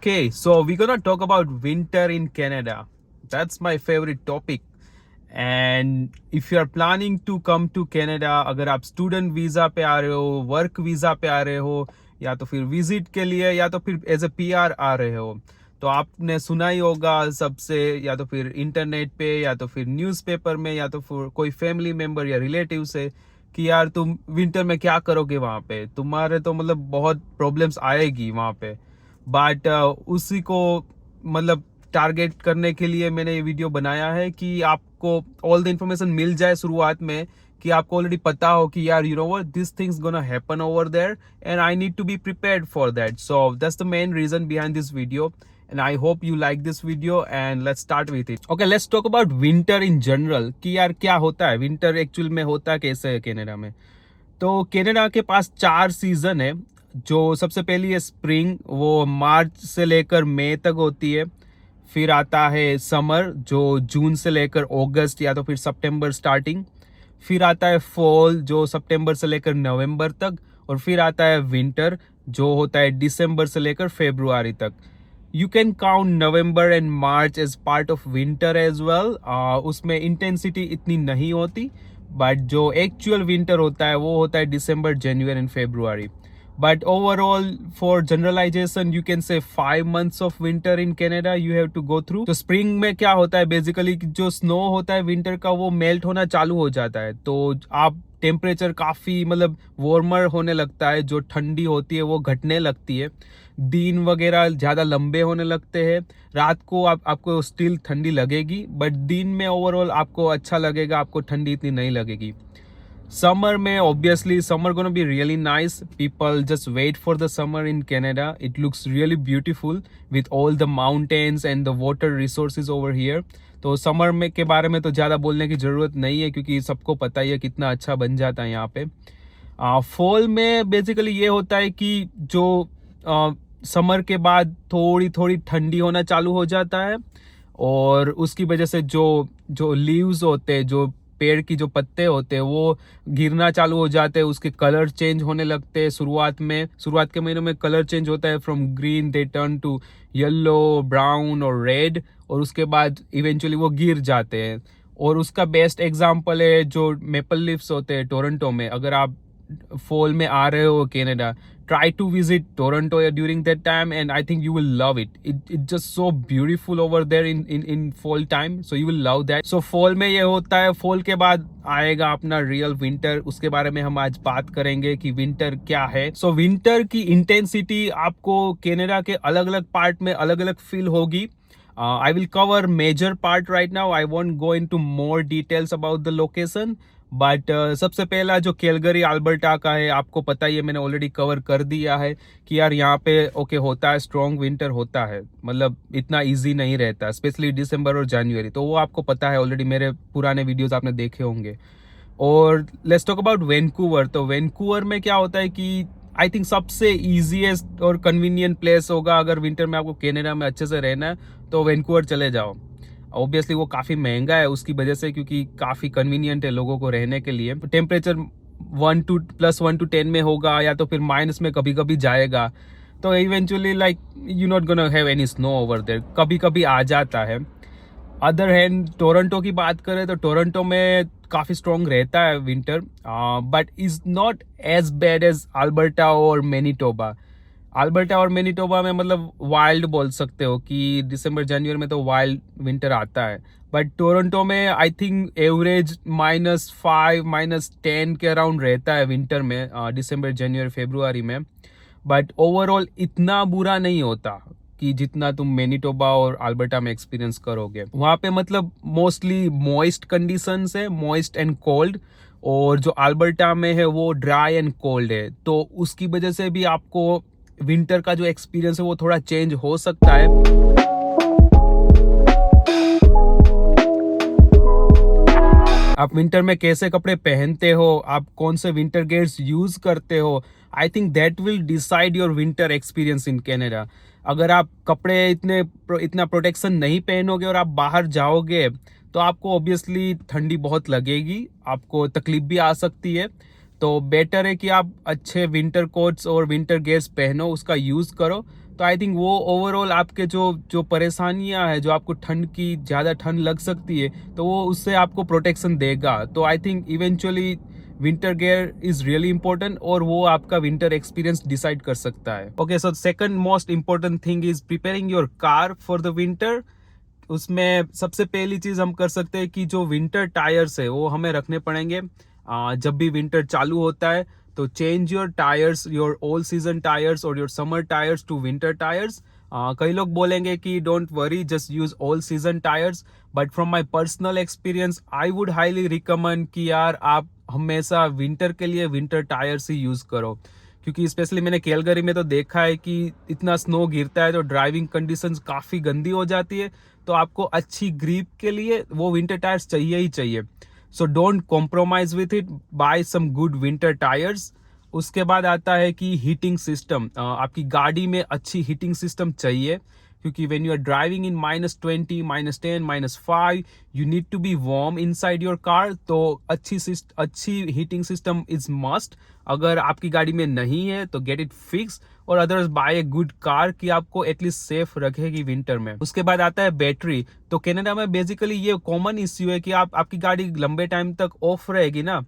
Okay, so we're gonna talk about winter in Canada. That's my favorite topic. And if you are planning to come to Canada, अगर आप student visa पे आ रहे हो, work visa पे आ रहे हो, या तो फिर विजिट के लिए, या तो फिर एज ए पीआर आ रहे हो, तो आपने सुना ही होगा सबसे, या तो फिर इंटरनेट पे, या तो फिर न्यूज़पेपर में, या तो फिर कोई फैमिली मेम्बर या रिलेटिव से कि यार तुम विंटर में क्या करोगे वहाँ पे, तुम्हारे तो मतलब बहुत प्रॉब्लम्स आएगी वहाँ पे। बट उसी को मतलब टारगेट करने के लिए मैंने ये वीडियो बनाया है कि आपको ऑल द इन्फॉर्मेशन मिल जाए शुरुआत में, कि आपको ऑलरेडी पता हो कि यार you know what this things gonna happen over there and I need to be prepared for that. So that's the main reason behind this video and I hope you like this video and let's start with it. Okay, let's talk about winter in general कि यार क्या होता है winter, actual में होता कैसे है Canada में। तो कनाडा के पास 4 सीजन है। जो सबसे पहली है स्प्रिंग, वो मार्च से लेकर मई तक होती है। फिर आता है समर, जो जून से लेकर अगस्त या तो फिर सितंबर स्टार्टिंग। फिर आता है फॉल, जो सितंबर से लेकर नवंबर तक। और फिर आता है विंटर, जो होता है दिसंबर से लेकर फरवरी तक। You can count November and March as part of winter as well. उसमें इंटेंसिटी इतनी नहीं होती, बट जो एक्चुअल विंटर होता है वो होता है दिसंबर, जनवरी एंड फरवरी। But overall for generalization you can say 5 months of winter in Canada you have to go through. तो स्प्रिंग में क्या होता है बेसिकली, जो स्नो होता है विंटर का वो मेल्ट होना चालू हो जाता है, तो आप टेम्परेचर काफ़ी मतलब वार्मर होने लगता है। जो ठंडी होती है वो घटने लगती है, दिन वगैरह ज़्यादा लंबे होने लगते हैं। रात को आपको स्टिल ठंडी लगेगी, बट दिन में ओवरऑल आपको अच्छा लगेगा, आपको ठंडी इतनी नहीं लगेगी। Summer में obviously summer gonna be really nice. People just wait for the summer in Canada. It looks really beautiful with all the mountains and the water resources over here. तो समर में के बारे में तो ज़्यादा बोलने की ज़रूरत नहीं है, क्योंकि सबको पता ही है कितना अच्छा बन जाता है यहाँ पे। फॉल में बेसिकली ये होता है कि जो समर के बाद थोड़ी थोड़ी ठंडी होना चालू हो जाता है, और उसकी वजह से जो जो लीव्स होते हैं, जो पेड़ की जो पत्ते होते हैं वो गिरना चालू हो जाते हैं, उसके कलर चेंज होने लगते हैं। शुरुआत के महीनों में कलर चेंज होता है, from green they turn to yellow, brown और रेड, और उसके बाद इवेंचुअली वो गिर जाते हैं। और उसका बेस्ट एग्जांपल है जो मेपल लीव्स होते हैं टोरंटो में। अगर आप फॉल में आ रहे हो Canada, try to visit Toronto during that time and I think you will love it. It's just so beautiful over there in fall time, so you will love that. So fall में ये होता है। fall के बाद आएगा अपना real winter, उसके बारे में हम आज बात करेंगे कि विंटर क्या है। सो विंटर की इंटेंसिटी आपको कनाडा के अलग अलग पार्ट में अलग अलग फील होगी। I will cover major part right now. I won't go into more details about the location. But सबसे पहला जो कैलगरी अल्बर्टा का है, आपको पता ही है, मैंने ऑलरेडी कवर कर दिया है कि यार यहाँ पे ओके होता है, स्ट्रॉन्ग विंटर होता है, मतलब इतना इजी नहीं रहता, स्पेशली दिसंबर और जनवरी। तो वो आपको पता है ऑलरेडी, मेरे पुराने वीडियोस आपने देखे होंगे। और लेट्स टॉक अबाउट वैंकूवर। तो वैंकूवर में क्या होता है कि आई थिंक सबसे ईजीएस्ट और कन्वीनियंट प्लेस होगा अगर विंटर में आपको कनाडा में अच्छे से रहना है तो वैंकूवर चले जाओ। ऑब्वियसली वो काफ़ी महंगा है उसकी वजह से, क्योंकि काफ़ी कन्वीनियंट है लोगों को रहने के लिए। टेम्परेचर +1 to 10 में होगा, या तो फिर माइनस में कभी कभी जाएगा। तो eventually like you not gonna have any snow over there, कभी कभी आ जाता है। अदर हैंड टोरंटो की बात करें तो टोरंटो में काफ़ी स्ट्रॉन्ग रहता है winter, but is not as bad as Alberta और मैनीटोबा। अल्बर्टा और मैनीटोबा में मतलब वाइल्ड बोल सकते हो कि दिसंबर जनवरी में तो वाइल्ड विंटर आता है, बट टोरंटो में आई थिंक एवरेज -5 -10 के अराउंड रहता है विंटर में, दिसंबर जनवरी फरवरी में। बट ओवरऑल इतना बुरा नहीं होता कि जितना तुम मैनीटोबा और अल्बर्टा में एक्सपीरियंस करोगे। वहाँ पे मतलब मोस्टली मॉइस्ट कंडीशंस है, मॉइस्ट एंड कोल्ड, और जो अल्बर्टा में है वो ड्राई एंड कोल्ड है। तो उसकी वजह से भी आपको विंटर का जो एक्सपीरियंस है वो थोड़ा चेंज हो सकता है। आप विंटर में कैसे कपड़े पहनते हो, आप कौन से विंटर गेयर्स यूज करते हो, I think that will decide your winter experience in Canada. अगर आप कपड़े इतना प्रोटेक्शन नहीं पहनोगे और आप बाहर जाओगे तो आपको ऑब्वियसली ठंडी बहुत लगेगी, आपको तकलीफ भी आ सकती है। तो बेटर है कि आप अच्छे विंटर कोट्स और विंटर गेयर्स पहनो, उसका यूज़ करो, तो तो आई थिंक वो ओवरऑल आपके जो जो परेशानियां है, जो आपको ठंड की ज़्यादा ठंड लग सकती है, तो वो उससे आपको प्रोटेक्शन देगा। तो I think eventually winter gear is really important और वो आपका विंटर एक्सपीरियंस डिसाइड कर सकता है। Okay, so second most important thing is preparing your car for the winter. उसमें सबसे पहली चीज हम कर सकते हैं कि जो विंटर टायर्स है वो हमें रखने पड़ेंगे। जब भी विंटर चालू होता है तो change your tyres, your all season tyres or your summer tyres to winter tyres. कई लोग बोलेंगे कि don't worry, just use all season tyres, but from my personal experience I would highly recommend कि यार आप हमेशा विंटर के लिए विंटर टायर्स ही यूज करो, क्योंकि स्पेशली मैंने कैलगरी में तो देखा है कि इतना स्नो गिरता है तो ड्राइविंग कंडीशंस काफ़ी गंदी हो जाती है। तो आपको अच्छी ग्रिप के लिए वो विंटर टायर्स चाहिए ही चाहिए। So don't compromise with it, buy some good winter tyres. उसके बाद आता है कि हीटिंग सिस्टम। आपकी गाड़ी में अच्छी हीटिंग सिस्टम चाहिए, क्योंकि when you are driving in -20, -10, -5 you need to be warm inside your car. तो अच्छी हीटिंग सिस्टम इज मस्ट। अगर आपकी गाड़ी में नहीं है तो गेट इट फिक्स, और otherwise buy a good car कि आपको एटलीस्ट सेफ रखेगी विंटर में। उसके बाद आता है बैटरी। तो कनाडा में बेसिकली ये कॉमन इश्यू है कि आपकी गाड़ी लंबे टाइम तक ऑफ रहेगी ना,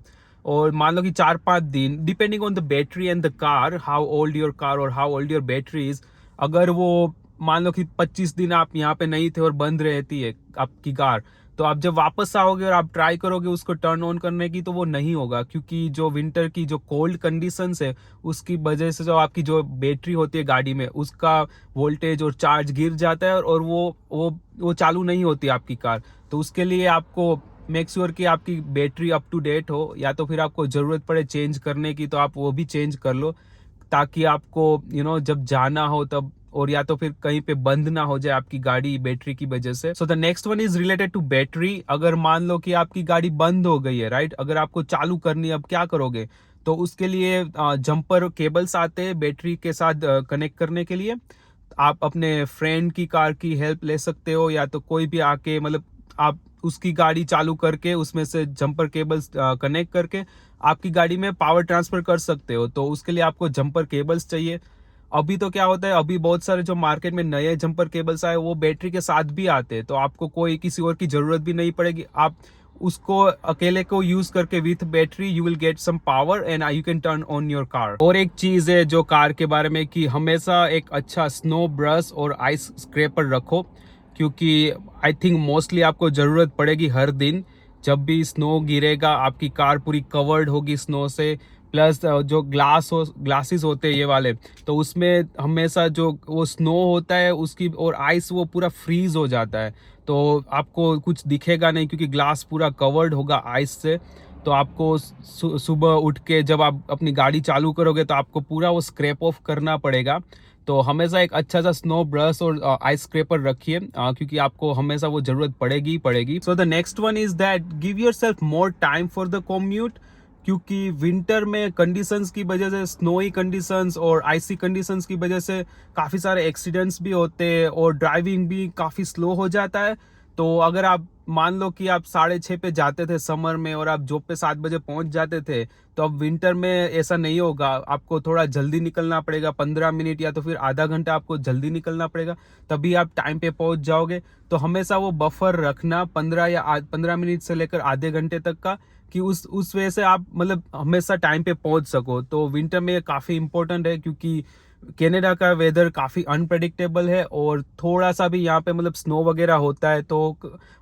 और मान लो कि 4-5 दिन, depending on the battery and the car, how old your car or how old your battery is. अगर वो मान लो कि 25 दिन आप यहाँ पे नहीं थे और बंद रहती है आपकी कार, तो आप जब वापस आओगे और आप ट्राई करोगे उसको टर्न ऑन करने की, तो वो नहीं होगा, क्योंकि जो विंटर की जो कोल्ड कंडीशंस है उसकी वजह से जो आपकी जो बैटरी होती है गाड़ी में, उसका वोल्टेज और चार्ज गिर जाता है और वो चालू नहीं होती आपकी कार। तो उसके लिए आपको मेक श्योर कि आपकी बैटरी अप टू डेट हो, या तो फिर आपको ज़रूरत पड़े चेंज करने की तो आप वो भी चेंज कर लो, ताकि आपको जब जाना हो तब, और या तो फिर कहीं पे बंद ना हो जाए आपकी गाड़ी बैटरी की वजह से। So the next one is related to battery. अगर मान लो कि आपकी गाड़ी बंद हो गई है, राइट, अगर आपको चालू करनी है, अब क्या करोगे? तो उसके लिए जंपर केबल्स आते हैं बैटरी के साथ कनेक्ट करने के लिए। आप अपने फ्रेंड की कार की हेल्प ले सकते हो, या तो कोई भी आके, मतलब आप उसकी गाड़ी चालू करके उसमें से जंपर केबल्स कनेक्ट करके आपकी गाड़ी में पावर ट्रांसफर कर सकते हो। तो उसके लिए आपको जंपर केबल्स चाहिए। अभी तो क्या होता है, अभी बहुत सारे जो मार्केट में नए जंपर केबल्स आए वो बैटरी के साथ भी आते हैं, तो आपको कोई किसी और की जरूरत भी नहीं पड़ेगी। आप उसको अकेले को यूज करके with battery you will get some power and you can turn on your car. और एक चीज है जो कार के बारे में, कि हमेशा एक अच्छा स्नो ब्रश और आइस स्क्रैपर रखो, क्योंकि आई थिंक मोस्टली आपको ज़रूरत पड़ेगी हर दिन। जब भी स्नो गिरेगा आपकी कार पूरी कवर्ड होगी स्नो से, प्लस जो ग्लासेस होते हैं ये वाले, तो उसमें हमेशा जो वो स्नो होता है उसकी और आइस वो पूरा फ्रीज हो जाता है, तो आपको कुछ दिखेगा नहीं, क्योंकि ग्लास पूरा कवर्ड होगा आइस से। तो आपको सुबह उठ के जब आप अपनी गाड़ी चालू करोगे तो आपको पूरा वो स्क्रैप ऑफ करना पड़ेगा। तो हमेशा एक अच्छा सा स्नो ब्रश और आइस स्क्रैपर रखिए, क्योंकि आपको हमेशा वो जरूरत पड़ेगी ही पड़ेगी। सो the next one is that give yourself more time for the commute, क्योंकि विंटर में कंडीशंस की वजह से, स्नोई कंडीशंस और आइसी कंडीशंस की वजह से काफ़ी सारे एक्सीडेंट्स भी होते हैं और ड्राइविंग भी काफ़ी स्लो हो जाता है। तो अगर आप मान लो कि आप 6:30 पे जाते थे समर में और आप जॉब पे 7 बजे पहुंच जाते थे, तो अब विंटर में ऐसा नहीं होगा, आपको थोड़ा जल्दी निकलना पड़ेगा, 15 मिनट या तो फिर आधा घंटा आपको जल्दी निकलना पड़ेगा, तभी आप टाइम पे पहुंच जाओगे। तो हमेशा वो बफर रखना 15 मिनट से लेकर आधे घंटे तक का, कि उस वजह से आप मतलब हमेशा टाइम पे पहुंच सको। तो विंटर में काफ़ी इंपॉर्टेंट है, क्योंकि कनाडा का वेदर काफ़ी अनप्रेडिक्टेबल है, और थोड़ा सा भी यहाँ पे मतलब स्नो वगैरह होता है तो,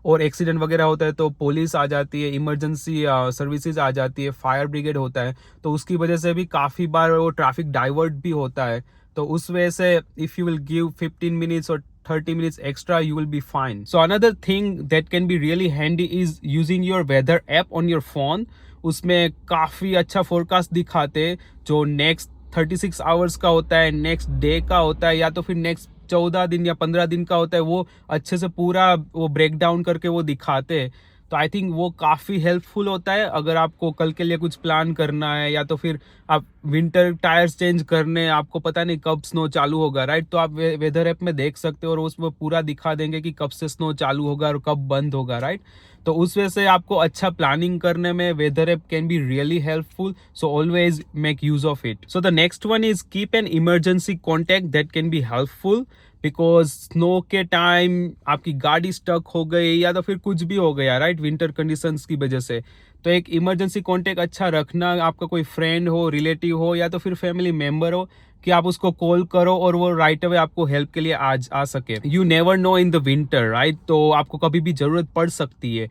और एक्सीडेंट वगैरह होता है तो पुलिस आ जाती है, इमरजेंसी सर्विसेज आ जाती है, फायर ब्रिगेड होता है, तो उसकी वजह से भी काफ़ी बार वो ट्रैफिक डाइवर्ट भी होता है। तो उस वजह से if you will give 15 minutes और 30 minutes extra, you will be fine. So another thing that can be really handy is using your weather app on your phone. उसमें काफ़ी अच्छा फोरकास्ट दिखाते, जो नेक्स्ट 36 आवर्स का होता है, नेक्स्ट डे का होता है, या तो फिर नेक्स्ट 14 दिन या 15 दिन का होता है, वो अच्छे से पूरा वो ब्रेक डाउन करके वो दिखाते हैं। तो आई थिंक वो काफ़ी हेल्पफुल होता है अगर आपको कल के लिए कुछ प्लान करना है, या तो फिर आप विंटर टायर्स चेंज करने, आपको पता नहीं कब स्नो चालू होगा, राइट? तो आप वेदर ऐप में देख सकते हो और उसमें पूरा दिखा देंगे कि कब से स्नो चालू होगा और कब बंद होगा, राइट? तो उस वजह से आपको अच्छा प्लानिंग करने में weather app can be really helpful, so always make use of it. So the next one is keep an emergency contact that can be helpful, because snow के टाइम आपकी गाड़ी स्टक हो गई या तो फिर कुछ भी हो गया, राइट, विंटर कंडीशंस की वजह से, तो एक इमरजेंसी कॉन्टेक्ट अच्छा रखना, आपका कोई फ्रेंड हो, रिलेटिव हो या तो फिर फैमिली मेंबर हो, कि आप उसको कॉल करो और वो राइट अवे आपको हेल्प के लिए आ सके. You never know in the winter, right? तो आपको कभी भी जरूरत पड़ सकती है.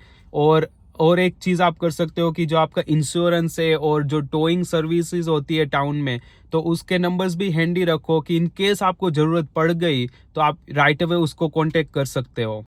और एक चीज़ आप कर सकते हो कि जो आपका इंश्योरेंस है और जो टोइंग सर्विसेज होती है टाउन में, तो उसके नंबर्स भी हैंडी रखो कि इन केस आपको ज़रूरत पड़ गई तो आप राइट अवे उसको कांटेक्ट कर सकते हो.